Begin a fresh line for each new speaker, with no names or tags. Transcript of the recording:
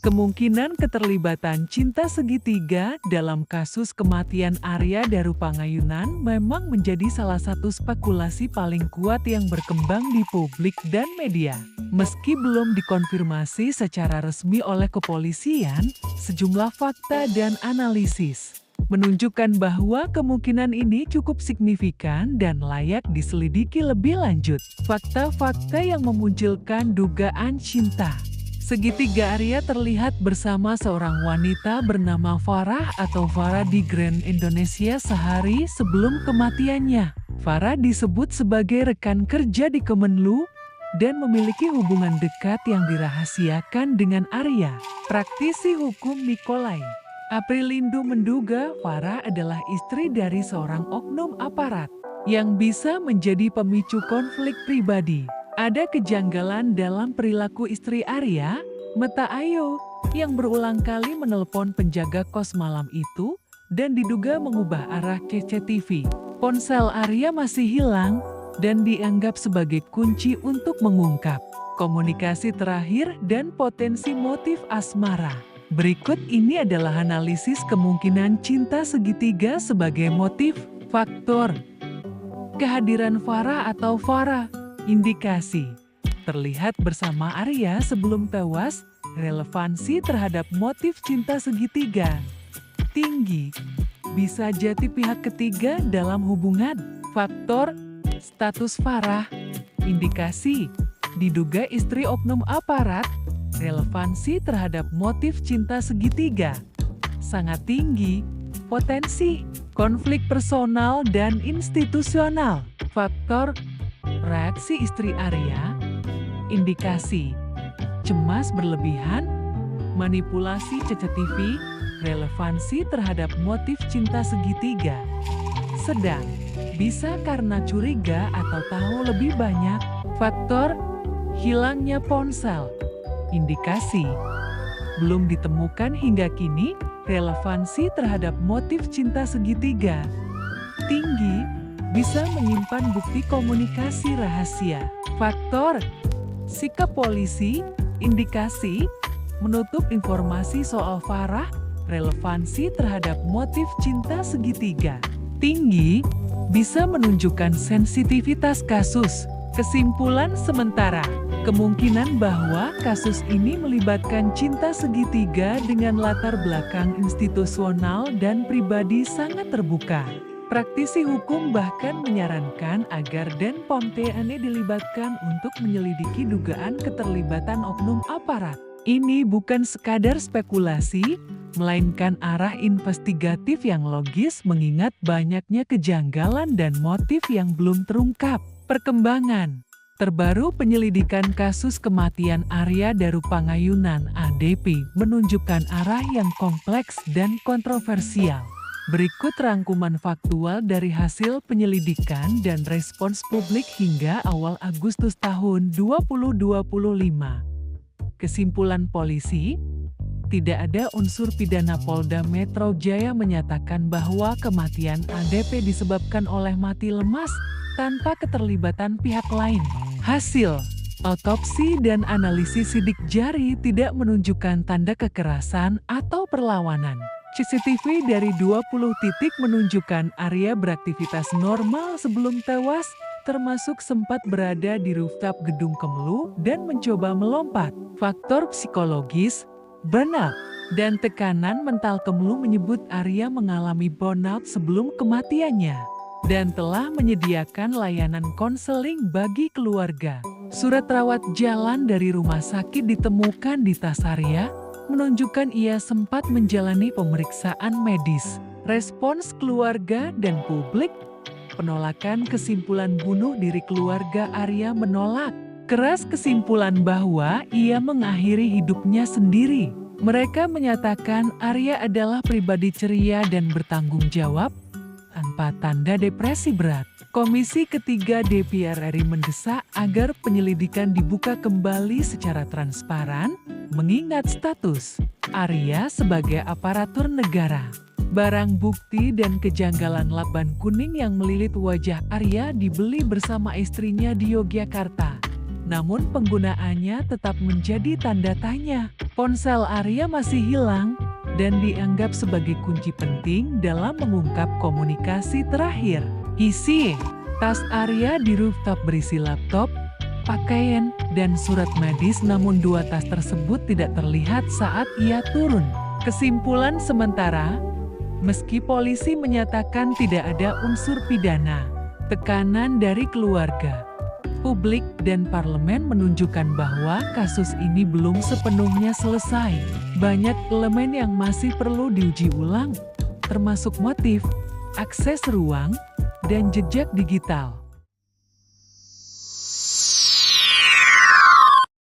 Kemungkinan keterlibatan cinta segitiga dalam kasus kematian Arya Darupangayunan memang menjadi salah satu spekulasi paling kuat yang berkembang di publik dan media. Meski belum dikonfirmasi secara resmi oleh kepolisian, sejumlah fakta dan analisis menunjukkan bahwa kemungkinan ini cukup signifikan dan layak diselidiki lebih lanjut. Fakta-fakta yang memunculkan dugaan cinta. Segitiga Arya terlihat bersama seorang wanita bernama Farah atau Farah di Grand Indonesia sehari sebelum kematiannya. Farah disebut sebagai rekan kerja di Kemenlu dan memiliki hubungan dekat yang dirahasiakan dengan Arya. Praktisi hukum Nikolai Aprilindo menduga Farah adalah istri dari seorang oknum aparat yang bisa menjadi pemicu konflik pribadi. Ada kejanggalan dalam perilaku istri Arya, Meta Ayo, yang berulang kali menelpon penjaga kos malam itu dan diduga mengubah arah CCTV. Ponsel Arya masih hilang dan dianggap sebagai kunci untuk mengungkap komunikasi terakhir dan potensi motif asmara. Berikut ini adalah analisis kemungkinan cinta segitiga sebagai motif, faktor kehadiran Farah atau Farah. Indikasi terlihat bersama Arya sebelum tewas, relevansi terhadap motif cinta segitiga tinggi. Bisa jadi pihak ketiga dalam hubungan. Faktor status Farah, indikasi diduga istri oknum aparat, relevansi terhadap motif cinta segitiga sangat tinggi. Potensi konflik personal dan institusional. Faktor reaksi istri Arya, indikasi cemas berlebihan, manipulasi CCTV, relevansi terhadap motif cinta segitiga sedang, bisa karena curiga atau tahu lebih banyak. Faktor hilangnya ponsel, indikasi belum ditemukan hingga kini. Relevansi terhadap motif cinta segitiga tinggi, bisa menyimpan bukti komunikasi rahasia. Faktor sikap polisi, indikasi menutup informasi soal Farah, relevansi terhadap motif cinta segitiga tinggi, bisa menunjukkan sensitivitas kasus. Kesimpulan sementara, kemungkinan bahwa kasus ini melibatkan cinta segitiga dengan latar belakang institusional dan pribadi sangat terbuka. Praktisi hukum bahkan menyarankan agar Denpom TNI dilibatkan untuk menyelidiki dugaan keterlibatan oknum aparat. Ini bukan sekadar spekulasi, melainkan arah investigatif yang logis mengingat banyaknya kejanggalan dan motif yang belum terungkap. Perkembangan terbaru penyelidikan kasus kematian Arya Darupangayunan (ADP) menunjukkan arah yang kompleks dan kontroversial. Berikut rangkuman faktual dari hasil penyelidikan dan respons publik hingga awal Agustus tahun 2025. Kesimpulan polisi, tidak ada unsur pidana. Polda Metro Jaya menyatakan bahwa kematian ADP disebabkan oleh mati lemas tanpa keterlibatan pihak lain. Hasil autopsi dan analisis sidik jari tidak menunjukkan tanda kekerasan atau perlawanan. CCTV dari 20 titik menunjukkan Arya beraktivitas normal sebelum tewas, termasuk sempat berada di rooftop gedung Kemenlu dan mencoba melompat. Faktor psikologis, burnout, dan tekanan mental. Kemenlu menyebut Arya mengalami burnout sebelum kematiannya dan telah menyediakan layanan konseling bagi keluarga. Surat rawat jalan dari rumah sakit ditemukan di tas Arya, menunjukkan ia sempat menjalani pemeriksaan medis. Respons keluarga dan publik, penolakan kesimpulan bunuh diri. Keluarga Arya menolak keras kesimpulan bahwa ia mengakhiri hidupnya sendiri. Mereka menyatakan Arya adalah pribadi ceria dan bertanggung jawab, tanpa tanda depresi berat. Komisi Ketiga DPR RI mendesak agar penyelidikan dibuka kembali secara transparan, mengingat status Arya sebagai aparatur negara. Barang bukti dan kejanggalan laban kuning yang melilit wajah Arya dibeli bersama istrinya di Yogyakarta. namun penggunaannya tetap menjadi tanda tanya. Ponsel Arya masih hilang dan dianggap sebagai kunci penting dalam mengungkap komunikasi terakhir. Isi tas Arya di rooftop berisi laptop, pakaian, dan surat medis, namun dua tas tersebut tidak terlihat saat ia turun. Kesimpulan sementara, meski polisi menyatakan tidak ada unsur pidana, tekanan dari keluarga, publik, dan parlemen menunjukkan bahwa kasus ini belum sepenuhnya selesai. Banyak elemen yang masih perlu diuji ulang, termasuk motif, akses ruang, dan jejak digital.